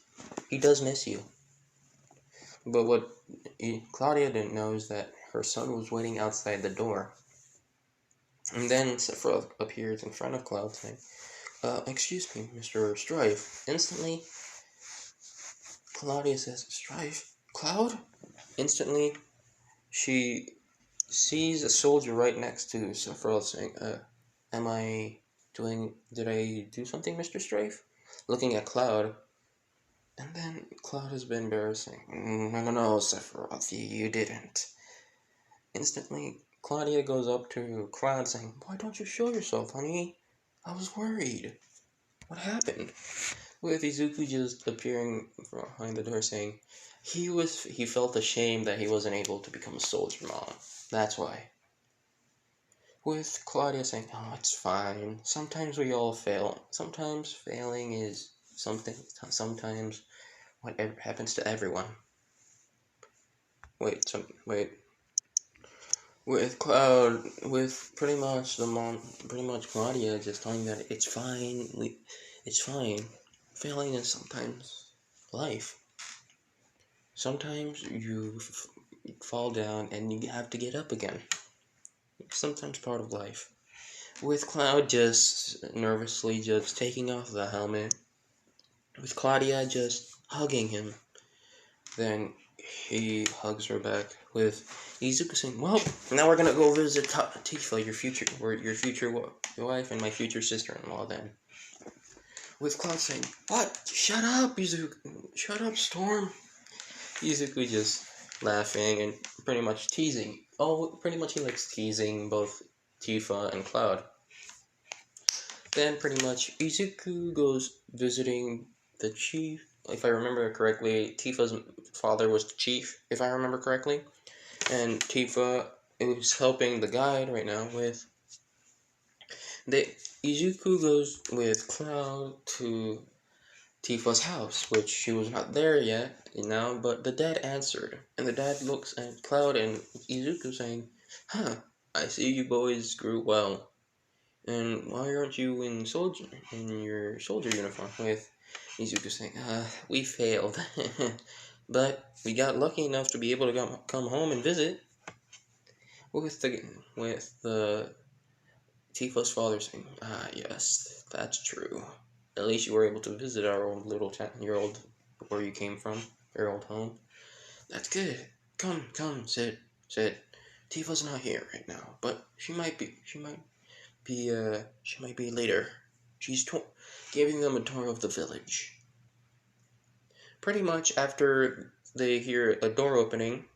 He does miss you. But what Claudia didn't know is that her son was waiting outside the door. And then Sephiroth appears in front of Cloud, saying, "Excuse me, Mr. Strife." Instantly, Claudia says, "Strife? Cloud?" Instantly, she sees a soldier right next to Sephiroth, saying, did I do something, Mr. Strife?" Looking at Cloud, and then Cloud has been embarrassing. No, Sephiroth, you didn't." Instantly, Claudia goes up to Cloud, saying, "Why don't you show yourself, honey? I was worried. What happened?" With Izuku just appearing behind the door, saying, he felt ashamed that he wasn't able to become a soldier, Mom. That's why. With Claudia saying, "Oh, it's fine. Sometimes we all fail. Sometimes failing is something. Sometimes whatever happens to everyone." Wait. With pretty much Claudia just telling that it's fine. It's fine. Failing is sometimes life. Sometimes you fall down and you have to get up again. It's sometimes part of life. With Cloud just nervously just taking off the helmet, with Claudia just hugging him, then he hugs her back. With Izuku saying, "Well, now we're gonna go visit Tifa, your future wife, and my future sister-in-law." Then, with Cloud saying, "What? Shut up, Izuku! Shut up, Storm!" Izuku just laughing and pretty much teasing. Oh, pretty much he likes teasing both Tifa and Cloud. Then pretty much Izuku goes visiting the chief. If I remember correctly, Tifa's father was the chief, if I remember correctly. And Tifa is helping the guide right now with Izuku goes with Cloud to Tifa's house, which she was not there yet, but the dad answered. And the dad looks at Cloud and Izuku saying, "Huh, I see you boys grew well. And why aren't you in your soldier uniform?" With Izuku saying, "We failed. But we got lucky enough to be able to come home and visit." With the Tifa's father saying, "Ah, yes, that's true. At least you were able to visit our old little town, where you came from, your old home. That's good. Come, sit. Tifa's not here right now, but she might be later. She's giving them a tour of the village." Pretty much after they hear a door opening,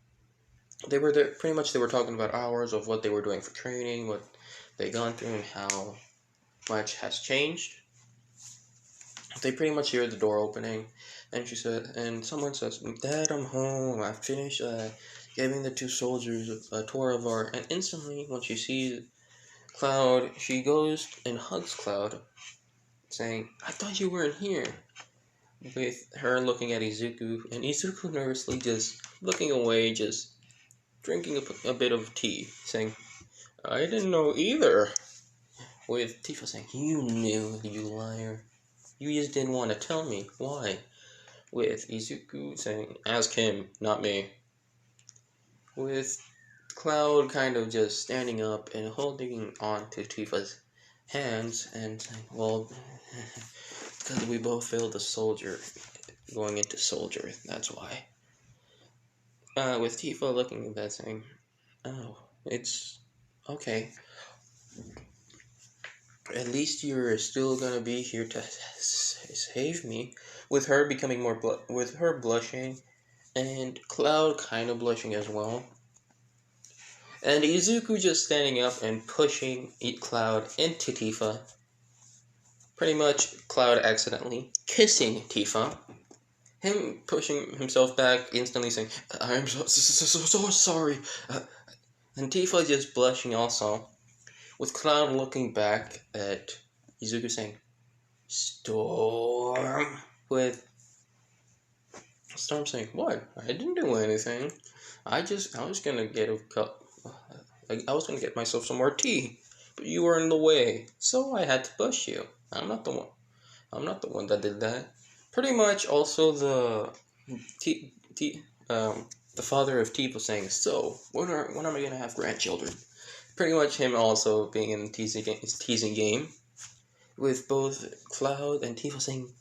they were there. Pretty much they were talking about hours of what they were doing for training, what they gone through, and how much has changed. They pretty much hear the door opening, and someone says, "Dad, I'm home. I finished giving the two soldiers a tour of art, and instantly, when she sees Cloud, she goes and hugs Cloud, saying, "I thought you weren't here." With her looking at Izuku, and Izuku nervously just looking away, just drinking a bit of tea, saying, "I didn't know either." With Tifa saying, "You knew, you liar. You just didn't want to tell me. Why?" With Izuku saying, "Ask him, not me." With Cloud kind of just standing up and holding on to Tifa's hands and saying, "Well, because we both failed the soldier, going into soldier, that's why." With Tifa looking at that saying, "Oh, it's okay. At least you're still gonna be here to save me." With her becoming with her blushing, and Cloud kind of blushing as well. And Izuku just standing up and pushing Cloud into Tifa. Pretty much Cloud accidentally kissing Tifa. Him pushing himself back, instantly saying, "I'm so sorry." And Tifa just blushing also. With Cloud looking back at Izuku saying, "Storm." With Storm saying, "What? I didn't do anything. I was gonna get a cup. I was gonna get myself some more tea, but you were in the way, so I had to push you. I'm not the one. I'm not the one that did that." Pretty much, also T, T, the father of Tifa saying, "So when am I gonna have grandchildren?" Pretty much him also being in the teasing game, with both Cloud and Tifa saying,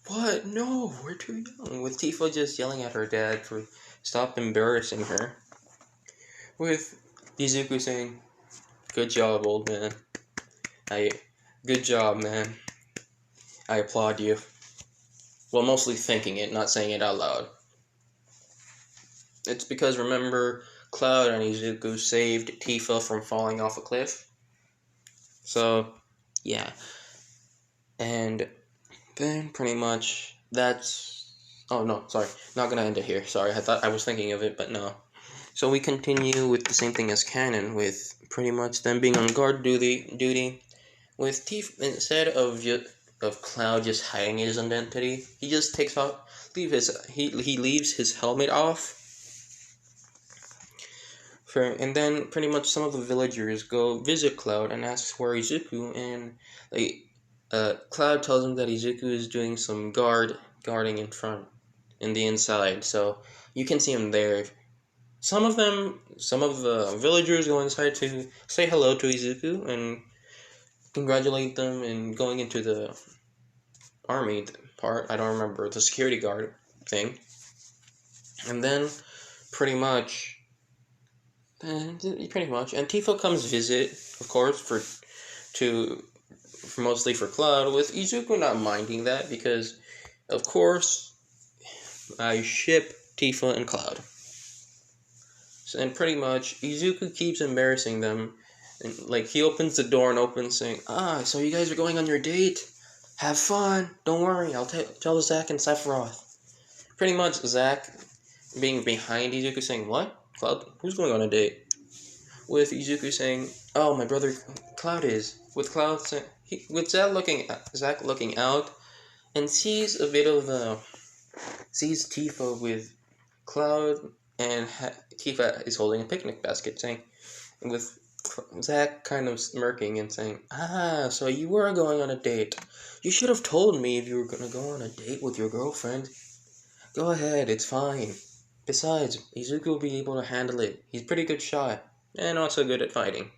"What? No, we're too young." With Tifa just yelling at her dad for stop embarrassing her. With Izuku saying, "Good job, old man. I, good job, man. I applaud you." Well, mostly thinking it, not saying it out loud. It's because, remember, Cloud and Izuku saved Tifa from falling off a cliff. So, yeah. And then, pretty much, that's... Oh, no, sorry. Not gonna end it here. Sorry, I thought I was thinking of it, but no. So we continue with the same thing as canon, with pretty much them being on guard duty. With Tifa, instead of Cloud just hiding his identity, he just he leaves his helmet off. And then pretty much some of the villagers go visit Cloud and ask where Izuku, and Cloud tells them that Izuku is doing some guarding in the inside, so you can see him there. Some of the villagers go inside to say hello to Izuku and congratulate them in going into the army part. I don't remember the security guard thing. And then pretty much, and Tifa comes visit, of course, mostly for Cloud, with Izuku not minding that because, of course, I ship Tifa and Cloud. And pretty much, Izuku keeps embarrassing them. And, like, he opens the door and opens saying, "So you guys are going on your date? Have fun. Don't worry, I'll tell Zack and Sephiroth." Pretty much, Zack being behind Izuku saying, "What? Cloud? Who's going on a date?" With Izuku saying, "Oh, my brother Cloud is." With Cloud saying, with Zack looking out, and sees Tifa with Cloud, and Tifa is holding a picnic basket, saying, with Zack kind of smirking and saying, "So you were going on a date. You should have told me if you were going to go on a date with your girlfriend. Go ahead, it's fine. Besides, Izuku will be able to handle it. He's a pretty good shot, and also good at fighting.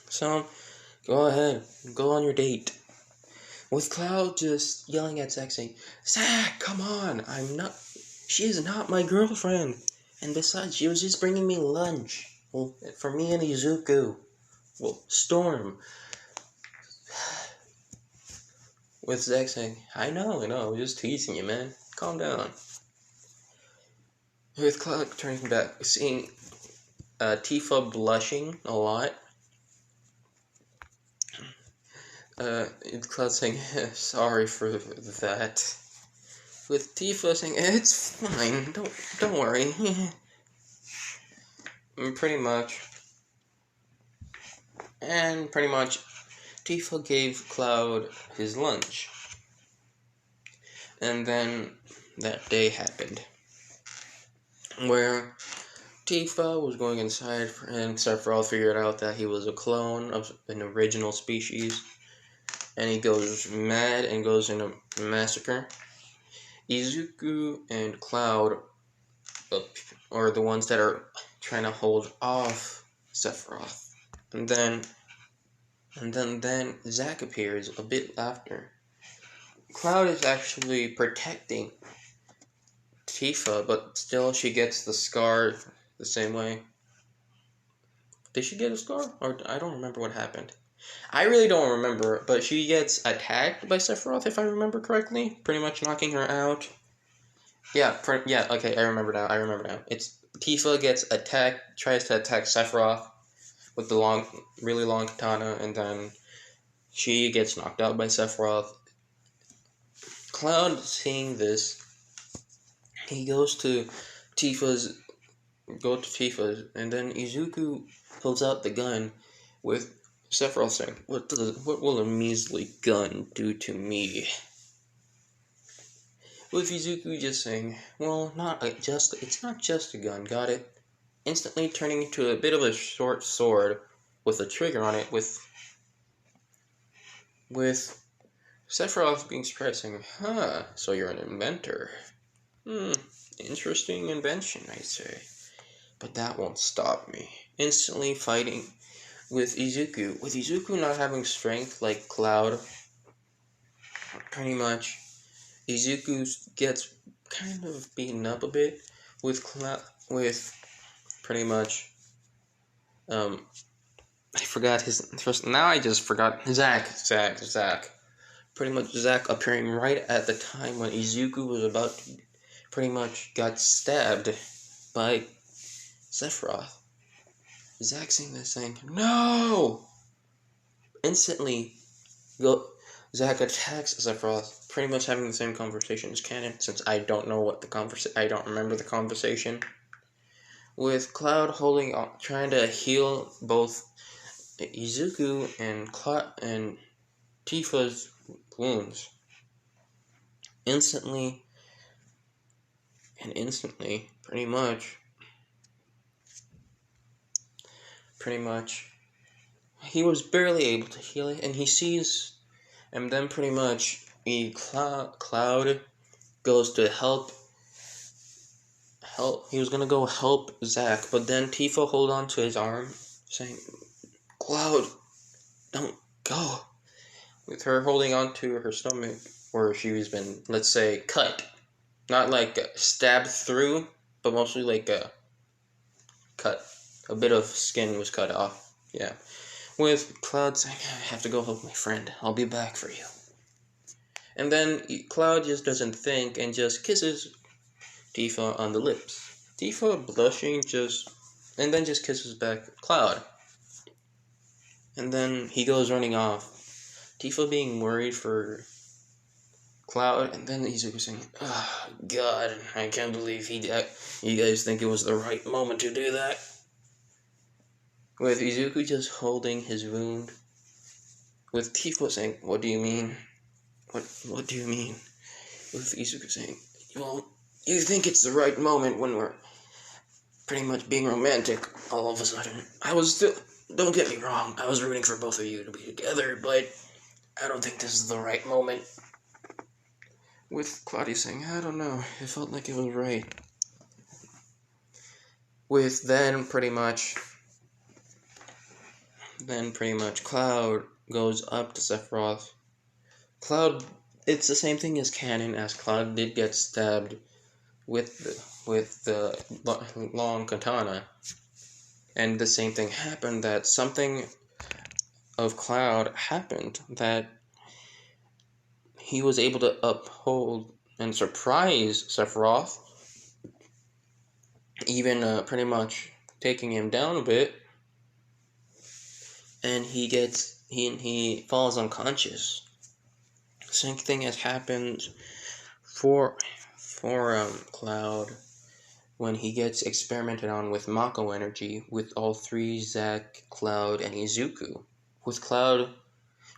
So, go ahead, go on your date." With Cloud just yelling at Zack saying, "Zack, come on, she is not my girlfriend. And besides, she was just bringing me lunch. Well, for me and Izuku. Well, Storm." With Zack saying, I know, I'm just teasing you, man. Calm down." With Cloud turning back, seeing Tifa blushing a lot. Cloud saying, "Sorry for that." With Tifa saying, "It's fine, don't worry." pretty much, Tifa gave Cloud his lunch, and then that day happened, where Tifa was going inside, and Sephiroth figured out that he was a clone of an original species, and he goes mad and goes in a massacre. Izuku and Cloud are the ones that are trying to hold off Sephiroth, and then Zack appears a bit after. Cloud is actually protecting Tifa, but still she gets the scar the same way. Did she get a scar? Or I don't remember what happened. I really don't remember, but she gets attacked by Sephiroth, if I remember correctly. Pretty much knocking her out. Yeah, okay, I remember now. It's Tifa gets attacked, tries to attack Sephiroth with the really long katana, and then she gets knocked out by Sephiroth. Cloud, seeing this, he goes to Tifa's, and then Izuku pulls out the gun with Sephiroth saying, what will a measly gun do to me? With Izuku just saying, well, it's not just a gun, got it? Instantly turning into a bit of a short sword with a trigger on it, with Sephiroth being surprised saying, so you're an inventor. Interesting invention, I'd say. But that won't stop me. Instantly fighting with Izuku. With Izuku not having strength like Cloud, pretty much, Izuku gets kind of beaten up a bit with pretty much, I forgot his first, now I just forgot, Zack. Pretty much Zack appearing right at the time when Izuku was about to, pretty much got stabbed by Sephiroth. Zack seeing this saying, no! Instantly, Zack attacks Sephiroth, pretty much having the same conversation as Canon, since I don't know what I don't remember the conversation. With Cloud holding on, trying to heal both Izuku and Tifa's wounds. Instantly, pretty much, he was barely able to heal it, and he sees, and then pretty much, Cloud goes to help. He was gonna go help Zack, but then Tifa hold on to his arm, saying, Cloud, don't go. With her holding on to her stomach, where she's been, let's say, cut. Not like stabbed through, but mostly like cut. A bit of skin was cut off. Yeah. With Cloud saying, I have to go help my friend. I'll be back for you. And then Cloud just doesn't think and just kisses Tifa on the lips. Tifa blushing and then just kisses back Cloud. And then he goes running off. Tifa being worried for Cloud, and then Izuku saying, oh, God, I can't believe you guys think it was the right moment to do that. With Izuku just holding his wound. With Tifa saying, what do you mean? What do you mean? With Izuku saying, well, you think it's the right moment when we're pretty much being romantic all of a sudden. Don't get me wrong, I was rooting for both of you to be together, but I don't think this is the right moment. With Claudia saying, I don't know, it felt like it was right. With then pretty much Cloud goes up to Sephiroth. Cloud, it's the same thing as canon, as Cloud did get stabbed with the long katana. And the same thing happened, that something of Cloud happened, that he was able to uphold and surprise Sephiroth, even pretty much taking him down a bit, and he falls unconscious. Same thing has happened for Cloud when he gets experimented on with Mako energy with all three, Zack, Cloud, and Izuku. With Cloud,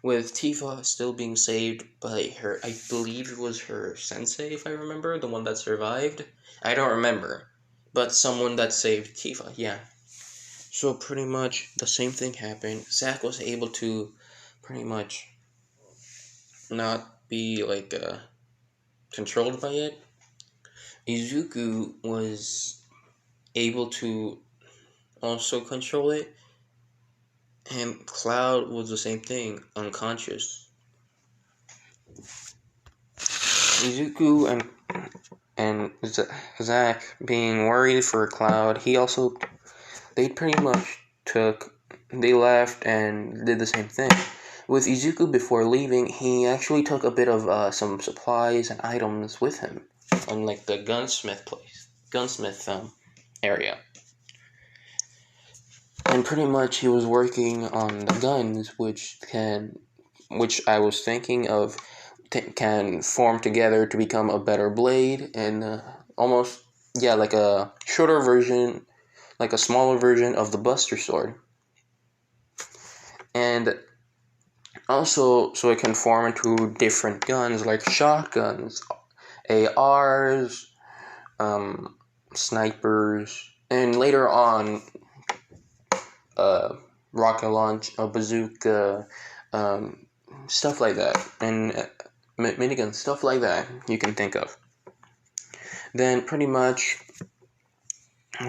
with Tifa still being saved by her, I believe it was her sensei, if I remember, the one that survived. I don't remember, but someone that saved Tifa, yeah. So pretty much the same thing happened. Zack was able to pretty much not be controlled by it. Izuku was able to also control it, and Cloud was the same thing, unconscious. Izuku and Zack being worried for Cloud, they pretty much they left and did the same thing. With Izuku before leaving, he actually took a bit of some supplies and items with him, on like the gunsmith area. And pretty much he was working on the guns, which I was thinking of, can form together to become a better blade, and almost, yeah, like a shorter version, like a smaller version of the Buster Sword. And also, so it can form into different guns like shotguns, ARs, snipers, and later on, rocket launch, a bazooka, stuff like that, and minigun, stuff like that you can think of. Then pretty much,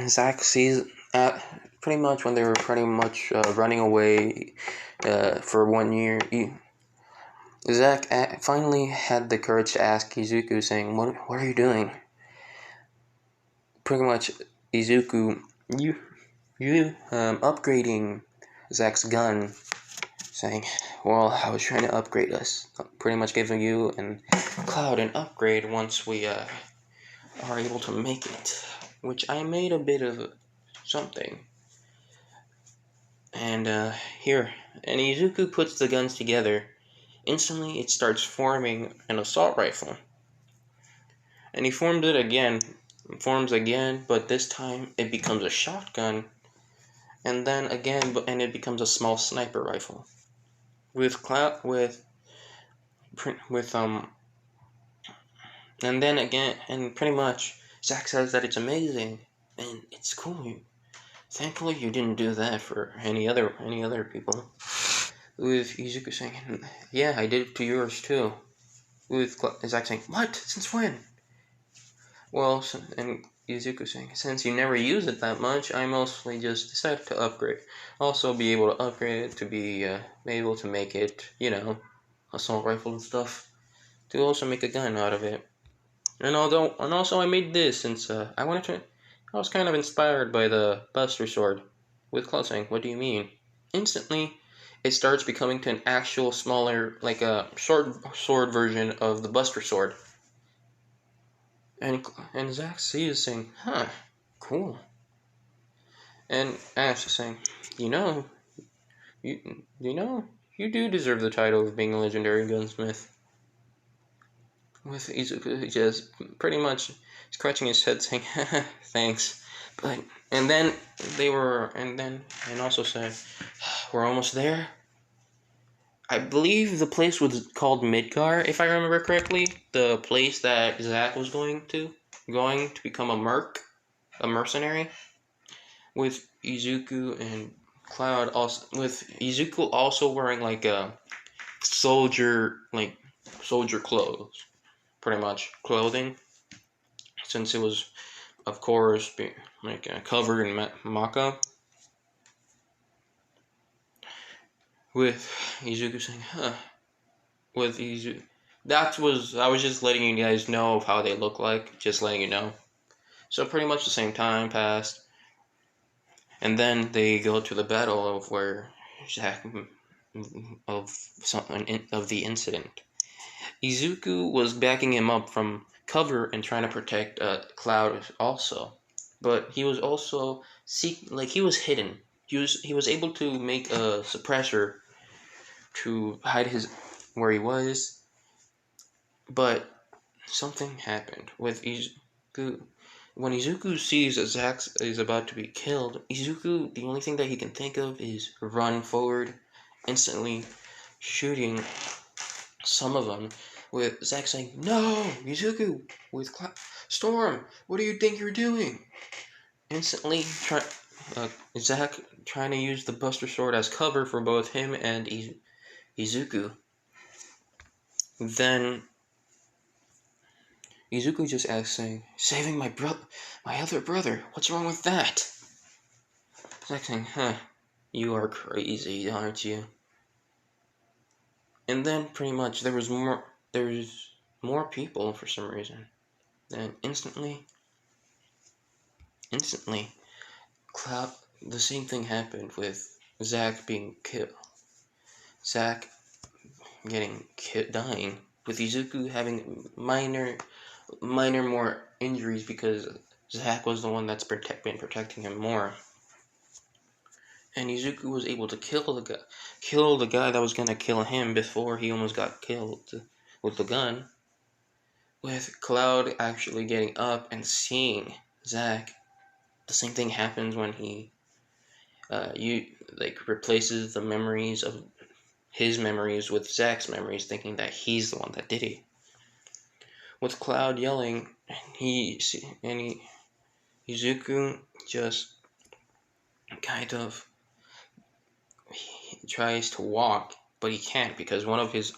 Zack sees, pretty much when they were pretty much running away for 1 year, Zack finally had the courage to ask Izuku, saying, what are you doing? Pretty much, Izuku, you upgrading Zack's gun, saying, well, I was trying to upgrade us. Pretty much giving you and Cloud an upgrade once we are able to make it. Which I made a bit of something. And here, and Izuku puts the guns together. Instantly, it starts forming an assault rifle. And he forms again, but this time it becomes a shotgun. And then again, and it becomes a small sniper rifle. And then again, and pretty much, Zack says that it's amazing and it's cool. Thankfully, you didn't do that for any other people. With Izuku saying, "Yeah, I did it to yours too." With Zack saying, "What? Since when?" Well, and Izuku saying, "Since you never use it that much, I mostly just decided to upgrade. Also, be able to upgrade it to be able to make it, assault rifle and stuff. To also make a gun out of it." And also I made this since I was kind of inspired by the Buster Sword. With Cloud saying, "What do you mean?" Instantly, it starts becoming to an actual smaller, like a sword version of the Buster Sword. And Zack sees saying, "Huh, cool." And Ash is saying, you know, you do deserve the title of being a legendary gunsmith." With Izuku just pretty much scratching his head saying, "Thanks." But and also said, "We're almost there." I believe the place was called Midgar, if I remember correctly. The place that Zack was going to become a mercenary, with Izuku and Cloud also, with Izuku also wearing like a soldier clothes, pretty much clothing, since it was, of course, covered in Maka. With Izuku saying, "Huh." With Izuku, I was just letting you guys know of how they look like, just letting you know. So pretty much the same time passed, and then they go to the battle of where Zack of the incident. Izuku was backing him up from cover and trying to protect Cloud also, but he was also he was hidden. He was able to make a suppressor to hide where he was, but something happened with Izuku. When Izuku sees that Zack is about to be killed, Izuku, the only thing that he can think of is run forward, instantly shooting some of them, with Zack saying, "No, Izuku!" with Storm, what do you think you're doing? Instantly, Zack trying to use the Buster Sword as cover for both him and Izuku. Then Izuku just asks, saying, "Saving my other brother. What's wrong with that?" Zack saying, "Huh, you are crazy, aren't you?" And then pretty much there was more people for some reason. Then instantly, Cloud, the same thing happened with Zack being killed. Zack dying, with Izuku having minor more injuries because Zack was the one that's been protecting him more. And Izuku was able to kill the guy that was gonna kill him before he almost got killed with the gun. With Cloud actually getting up and seeing Zack, the same thing happens when he replaces the memories of his memories with Zack's memories, thinking that he's the one that did it. With Cloud yelling, Izuku just kind of he tries to walk, but he can't because one of his